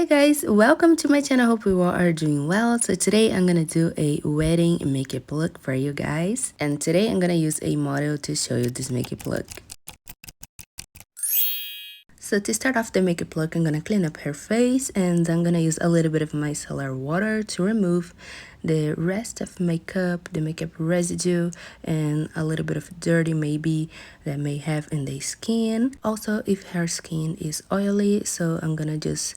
Hey guys, welcome to my channel. Hope you all are doing well. So today I'm gonna do a wedding makeup look for you guys, and today I'm gonna use a model to show you this makeup look. So to start off the makeup look, I'm gonna clean up her face, and I'm gonna use a little bit of micellar water to remove the rest of makeup, the makeup residue, and a little bit of dirty maybe that may have in the skin. Also, if her skin is oily, so I'm gonna just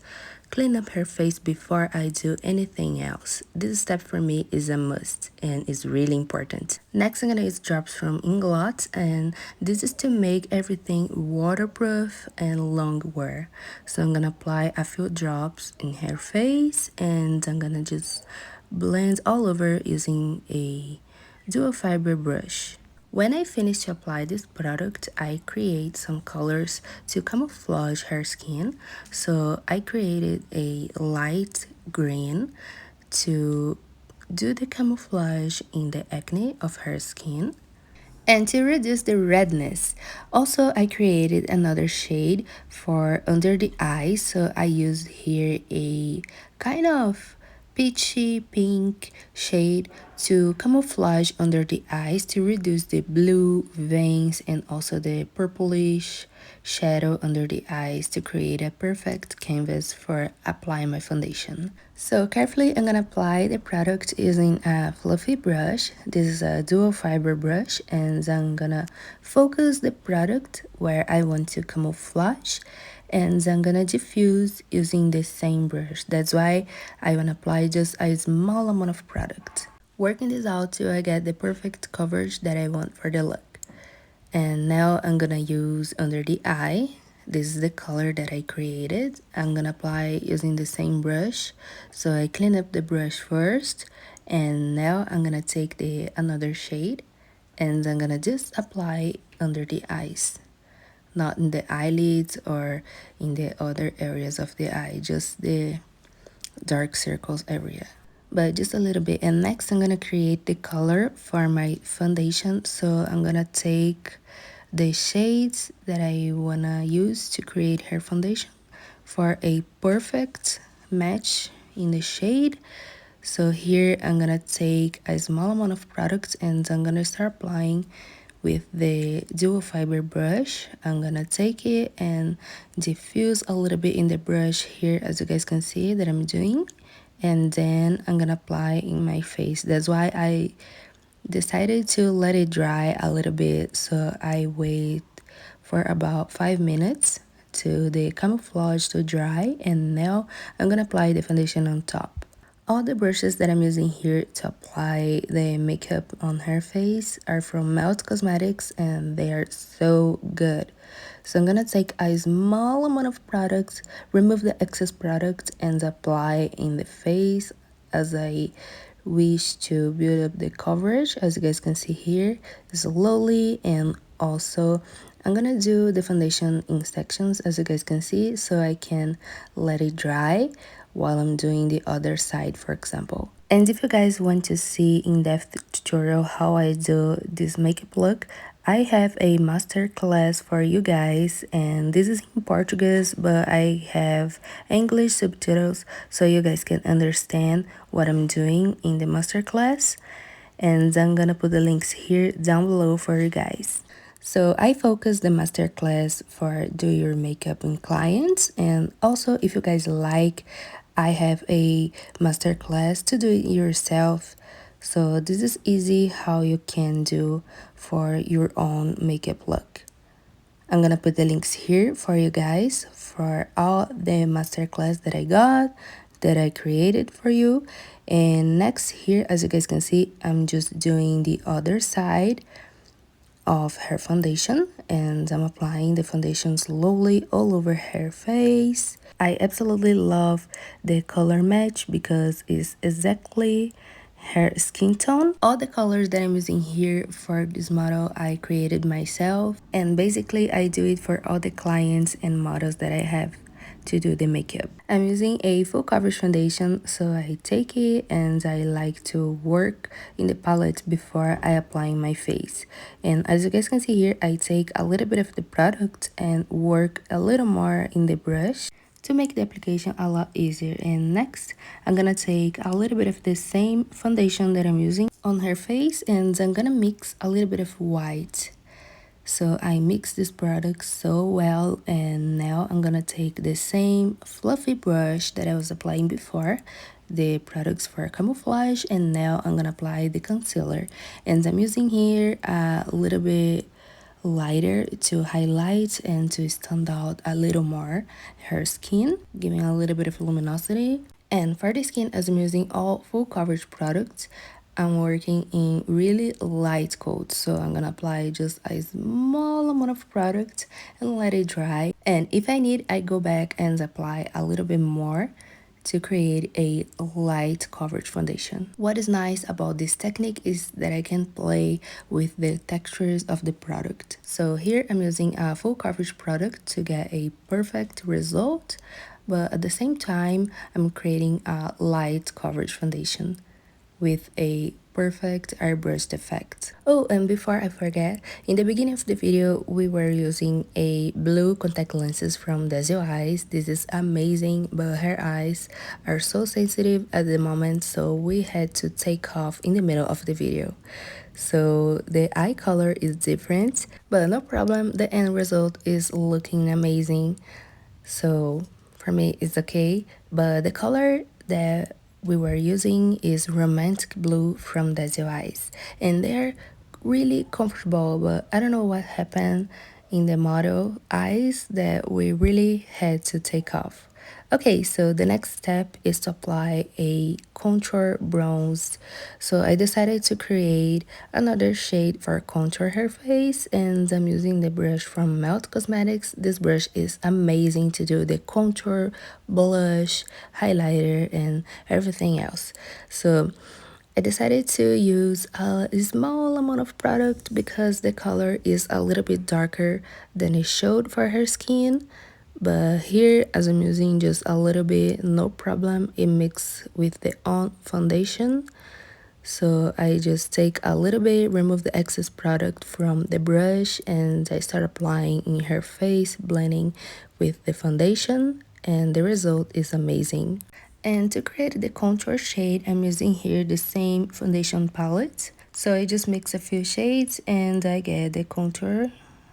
clean up her face before I do anything else. This step for me is a must and is really important. Next, I'm gonna use drops from Inglot, and this is to make everything waterproof and long wear. So I'm gonna apply a few drops in her face, and I'm gonna just blend all over using a dual fiber brush. When I finish to apply this product, I create some colors to camouflage her skin. So I created a light green to do the camouflage in the acne of her skin and to reduce the redness. Also, I created another shade for under the eyes. So I used here a kind of peachy pink shade to camouflage under the eyes to reduce the blue veins and also the purplish shadow under the eyes to create a perfect canvas for applying my foundation. So carefully I'm gonna apply the product using a fluffy brush. This is a dual fiber brush, and I'm gonna focus the product where I want to camouflage, and I'm gonna diffuse using the same brush. That's why I wanna apply just a small amount of product. Working this out till I get the perfect coverage that I want for the look. And now I'm gonna use under the eye. This is the color that I created. I'm gonna apply using the same brush. So I clean up the brush first, and now I'm gonna take the another shade, and I'm gonna just apply under the eyes, not in the eyelids or in the other areas of the eye, just the dark circles area, but just a little bit. And next I'm gonna create the color for my foundation. So I'm gonna take the shades that I wanna use to create her foundation for a perfect match in the shade. So here I'm gonna take a small amount of product, and I'm gonna start applying with the dual fiber brush. I'm gonna take it and diffuse a little bit in the brush here, as you guys can see that I'm doing, and then I'm gonna apply in my face. That's why I decided to let it dry a little bit, so I wait for about 5 minutes to the camouflage to dry, and now I'm gonna apply the foundation on top. All the brushes that I'm using here to apply the makeup on her face are from Melt Cosmetics, and they are so good. So I'm gonna take a small amount of product, remove the excess product, and apply in the face as I wish to build up the coverage. As you guys can see here, slowly. And also I'm gonna do the foundation in sections, as you guys can see, so I can let it dry while I'm doing the other side, for example. And if you guys want to see in-depth tutorial how I do this makeup look, I have a master class for you guys, and this is in Portuguese, but I have English subtitles so you guys can understand what I'm doing in the master class. And I'm gonna put the links here down below for you guys. So I focus the masterclass for do your makeup in clients, and also if you guys like, I have a masterclass to do it yourself. So this is easy how you can do for your own makeup look. I'm gonna put the links here for you guys for all the masterclass that I got, that I created for you. And next here, as you guys can see, I'm just doing the other side of her foundation, and I'm applying the foundation slowly all over her face. I absolutely love the color match because it's exactly her skin tone. All the colors that I'm using here for this model I created myself, and basically I do it for all the clients and models that I have to do the makeup. I'm using a full coverage foundation, so I take it and I like to work in the palette before I apply my face. And as you guys can see here, I take a little bit of the product and work a little more in the brush to make the application a lot easier. And next, I'm gonna take a little bit of the same foundation that I'm using on her face, and I'm gonna mix a little bit of white. So I mix this product so well, and now I'm gonna take the same fluffy brush that I was applying before, the products for Camouflage, and now I'm gonna apply the concealer. And I'm using here a little bit lighter to highlight and to stand out a little more her skin, giving a little bit of luminosity. And for the skin, as I'm using all full coverage products, I'm working in really light coats, so I'm gonna apply just a small amount of product and let it dry. And if I need, I go back and apply a little bit more to create a light coverage foundation. What is nice about this technique is that I can play with the textures of the product. So here I'm using a full coverage product to get a perfect result, but at the same time I'm creating a light coverage foundation with a perfect airbrush effect. Oh, and before I forget, in the beginning of the video, we were using a blue contact lenses from Desio Eyes. This is amazing, but her eyes are so sensitive at the moment, so we had to take off in the middle of the video. So the eye color is different, but no problem, the end result is looking amazing. So for me, it's okay, but the color that we were using is Romantic Blue from Desio Eyes, and they're really comfortable, but I don't know what happened in the model eyes that we really had to take off. Okay, so the next step is to apply a contour bronze. So I decided to create another shade for contour her face, and I'm using the brush from Melt Cosmetics. This brush is amazing to do the contour, blush, highlighter, and everything else. So I decided to use a small amount of product because the color is a little bit darker than it showed for her skin. But here, as I'm using just a little bit, no problem, it mixes with the on foundation. So I just take a little bit, remove the excess product from the brush, and I start applying in her face, blending with the foundation, and the result is amazing. And to create the contour shade, I'm using here the same foundation palette. So I just mix a few shades and I get the contour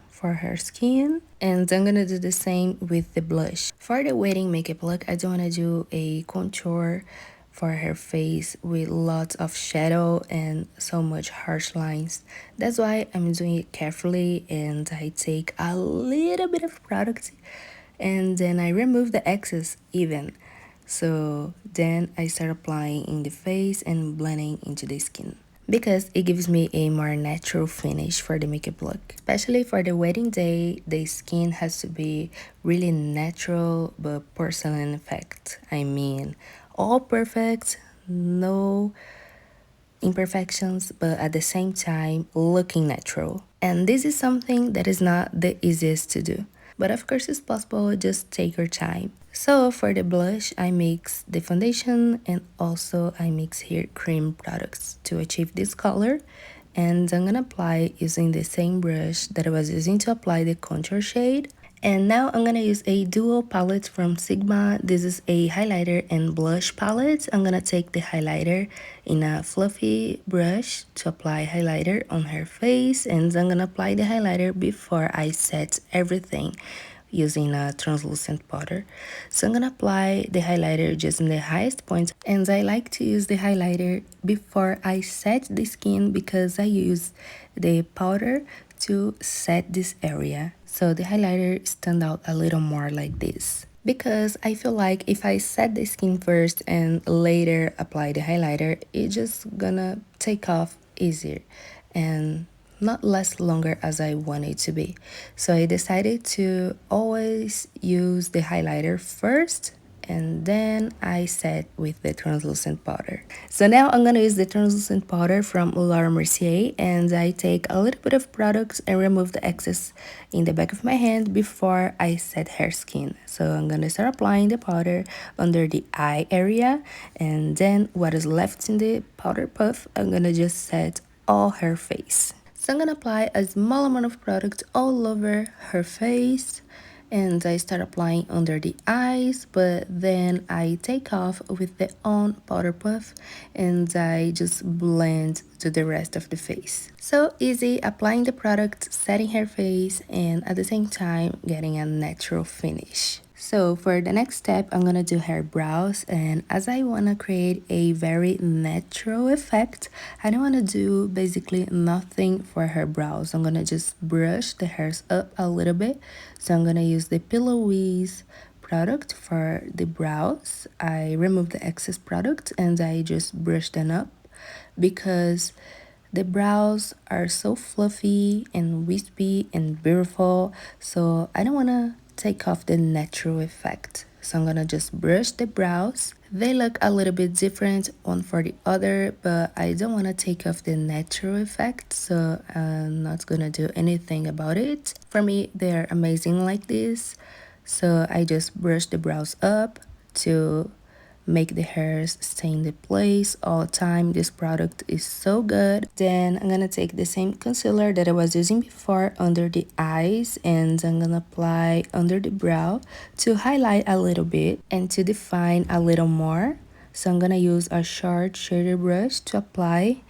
for her skin, and I'm gonna do the same with the blush. For the wedding makeup look, I don't want to do a contour for her face with lots of shadow and so much harsh lines. That's why I'm doing it carefully, and I take a little bit of product and then I remove the excess even. So then I start applying in the face and blending into the skin, because it gives me a more natural finish for the makeup look. Especially for the wedding day, the skin has to be really natural but porcelain effect. I mean, all perfect, no imperfections, but at the same time looking natural. And this is something that is not the easiest to do, but of course it's possible, just take your time. So for the blush, I mix the foundation and also I mix here cream products to achieve this color, and I'm gonna apply using the same brush that I was using to apply the contour shade. And now I'm gonna use a dual palette from Sigma. This is a highlighter and blush palette. I'm gonna take the highlighter in a fluffy brush to apply highlighter on her face, and I'm gonna apply the highlighter before I set everything using a translucent powder. So I'm gonna apply the highlighter just in the highest point, and I like to use the highlighter before I set the skin because I use the powder to set this area, so the highlighter stand out a little more like this. Because I feel like if I set the skin first and later apply the highlighter, it's just gonna take off easier and not last longer as I want it to be. So I decided to always use the highlighter first, and then I set with the translucent powder. So now I'm gonna use the translucent powder from Mercier, and I take a little bit of product and remove the excess in the back of my hand before I set her skin. So I'm gonna start applying the powder under the eye area, and then what is left in the powder puff, I'm gonna just set all her face. So I'm gonna apply a small amount of product all over her face, and I start applying under the eyes, but then I take off with the on powder puff and I just blend to the rest of the face. So easy applying the product, setting her face, and at the same time getting a natural finish. So for the next step, I'm gonna do her brows, and as I wanna create a very natural effect, I don't wanna do basically nothing for her brows. I'm gonna just brush the hairs up a little bit. So I'm gonna use the Pillowiz product for the brows. I remove the excess product and I just brush them up because the brows are so fluffy and wispy and beautiful, so I don't want to take off the natural effect. So I'm gonna just brush the brows. They look a little bit different one for the other, but I don't want to take off the natural effect, so I'm not gonna do anything about it. For me, they're amazing like this. So I just brush the brows up to make the hairs stay in the place all the time. This product is so good. Then I'm gonna take the same concealer that I was using before under the eyes, and I'm gonna apply under the brow to highlight a little bit and to define a little more. So I'm gonna use a short shader brush to apply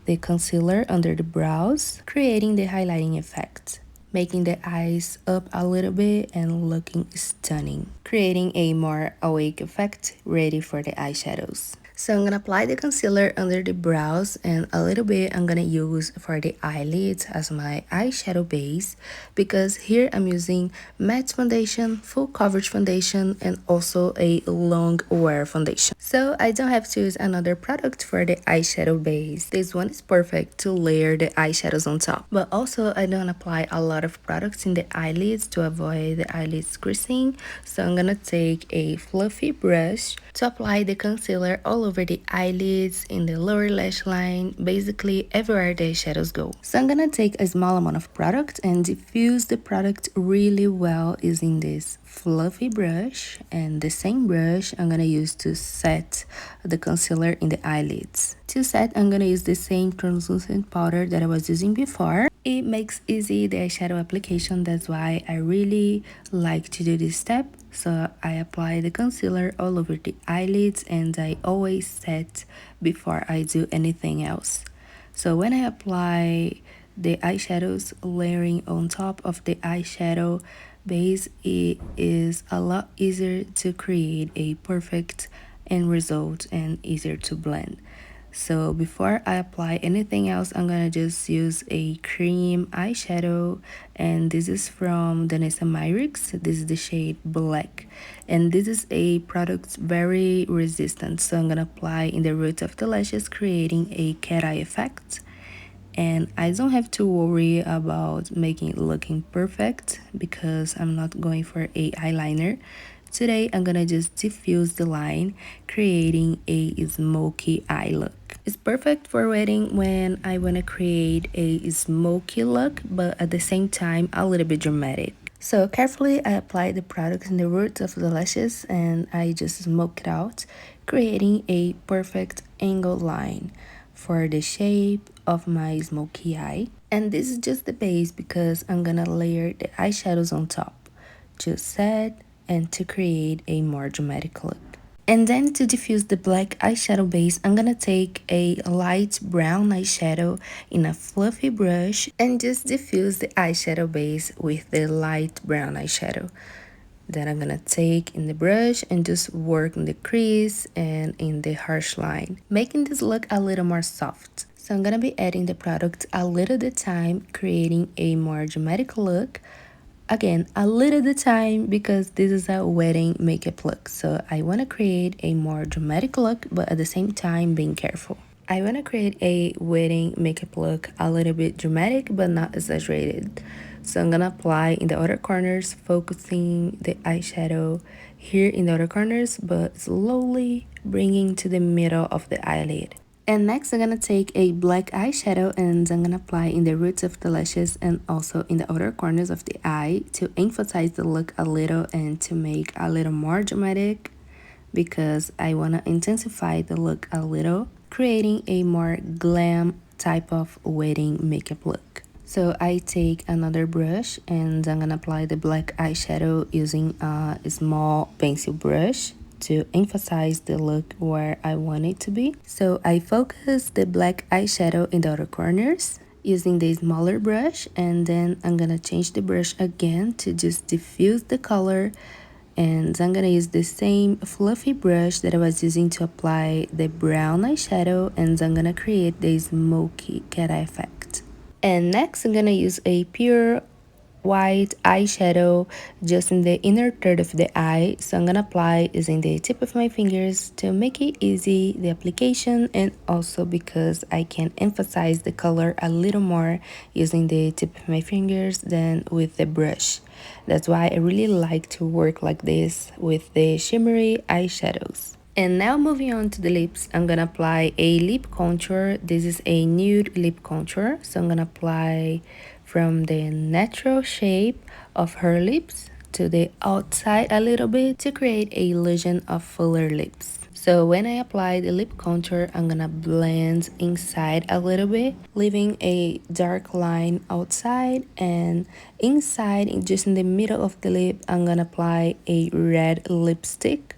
the concealer under the brows, creating the highlighting effect, making the eyes up a little bit and looking stunning, creating a more awake effect ready for the eyeshadows. So I'm gonna apply the concealer under the brows, and a little bit I'm gonna use for the eyelids as my eyeshadow base, because here I'm using matte foundation, full coverage foundation, and also a long wear foundation. So I don't have to use another product for the eyeshadow base. This one is perfect to layer the eyeshadows on top. But also I don't apply a lot of products in the eyelids to avoid the eyelids creasing. So I'm gonna take a fluffy brush to apply the concealer all over the eyelids, in the lower lash line, basically everywhere the shadows go. So I'm gonna take a small amount of product and diffuse the product really well using this fluffy brush, and the same brush I'm gonna use to set the concealer in the eyelids. To set, I'm gonna use the same translucent powder that I was using before. It makes easy the eyeshadow application, that's why I really like to do this step. So I apply the concealer all over the eyelids, and I always set before I do anything else. So when I apply the eyeshadows, layering on top of the eyeshadow base, it is a lot easier to create a perfect end result and easier to blend. So before I apply anything else, I'm gonna just use a cream eyeshadow, and this is from Danessa Myrix. This is the shade Black, and this is a product very resistant, so I'm gonna apply in the roots of the lashes, creating a cat eye effect. And I don't have to worry about making it looking perfect because I'm not going for a eyeliner. Today I'm gonna just diffuse the line, creating a smoky eye look. It's perfect for wedding when I wanna create a smoky look, but at the same time a little bit dramatic. So carefully I apply the product in the roots of the lashes, and I just smoke it out, creating a perfect angled line for the shape of my smoky eye. And this is just the base because I'm gonna layer the eyeshadows on top to set and to create a more dramatic look. And then to diffuse the black eyeshadow base, I'm gonna take a light brown eyeshadow in a fluffy brush and just diffuse the eyeshadow base with the light brown eyeshadow. Then I'm gonna take in the brush and just work in the crease and in the harsh line, making this look a little more soft. So I'm gonna be adding the product a little at a time, creating a more dramatic look. Again, a little at a time because this is a wedding makeup look. So I wanna create a more dramatic look, but at the same time being careful. I wanna create a wedding makeup look a little bit dramatic, but not exaggerated. So I'm gonna apply in the outer corners, focusing the eyeshadow here in the outer corners, but slowly bringing to the middle of the eyelid. And next I'm gonna take a black eyeshadow and I'm gonna apply in the roots of the lashes and also in the outer corners of the eye to emphasize the look a little and to make a little more dramatic, because I wanna intensify the look a little, creating a more glam type of wedding makeup look. So I take another brush and I'm gonna apply the black eyeshadow using a small pencil brush to emphasize the look where I want it to be. So I focus the black eyeshadow in the outer corners using the smaller brush, and then I'm gonna change the brush again to just diffuse the color, and I'm gonna use the same fluffy brush that I was using to apply the brown eyeshadow, and I'm gonna create the smoky cat eye effect. And next I'm gonna use a pure white eyeshadow just in the inner third of the eye. So I'm gonna apply using the tip of my fingers to make it easy, the application, and also because I can emphasize the color a little more using the tip of my fingers than with the brush. That's why I really like to work like this with the shimmery eyeshadows. And now moving on to the lips, I'm gonna apply a lip contour. This is a nude lip contour. So I'm gonna apply from the natural shape of her lips to the outside a little bit to create a illusion of fuller lips. So when I apply the lip contour, I'm gonna blend inside a little bit, leaving a dark line outside, and inside, just in the middle of the lip, I'm gonna apply a red lipstick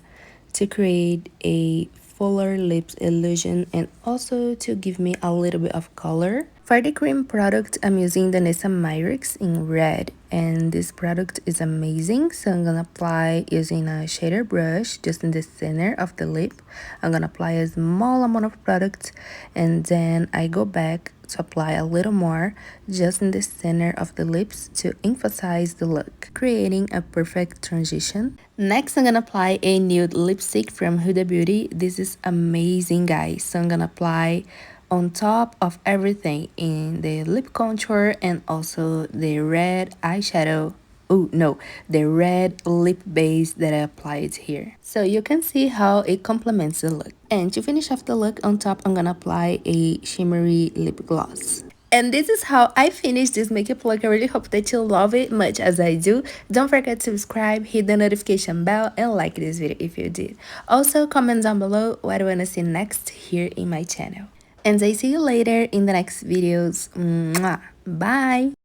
to create a fuller lips illusion and also to give me a little bit of color. For the cream product, I'm using the Nessa Myrix in red, and this product is amazing. So I'm gonna apply using a shader brush just in the center of the lip. I'm gonna apply a small amount of product, and then I go back to apply a little more just in the center of the lips to emphasize the look, creating a perfect transition. Next, I'm gonna apply a nude lipstick from Huda Beauty. This is amazing, guys. So I'm gonna apply on top of everything in the lip contour and also the red eyeshadow. Oh no, the red lip base that I applied here. So you can see how it complements the look. And to finish off the look on top, I'm gonna apply a shimmery lip gloss. And this is how I finished this makeup look. I really hope that you love it much as I do. Don't forget to subscribe, hit the notification bell, and like this video if you did. Also, comment down below what you wanna see next here in my channel. And I see you later in the next videos. Mwah. Bye!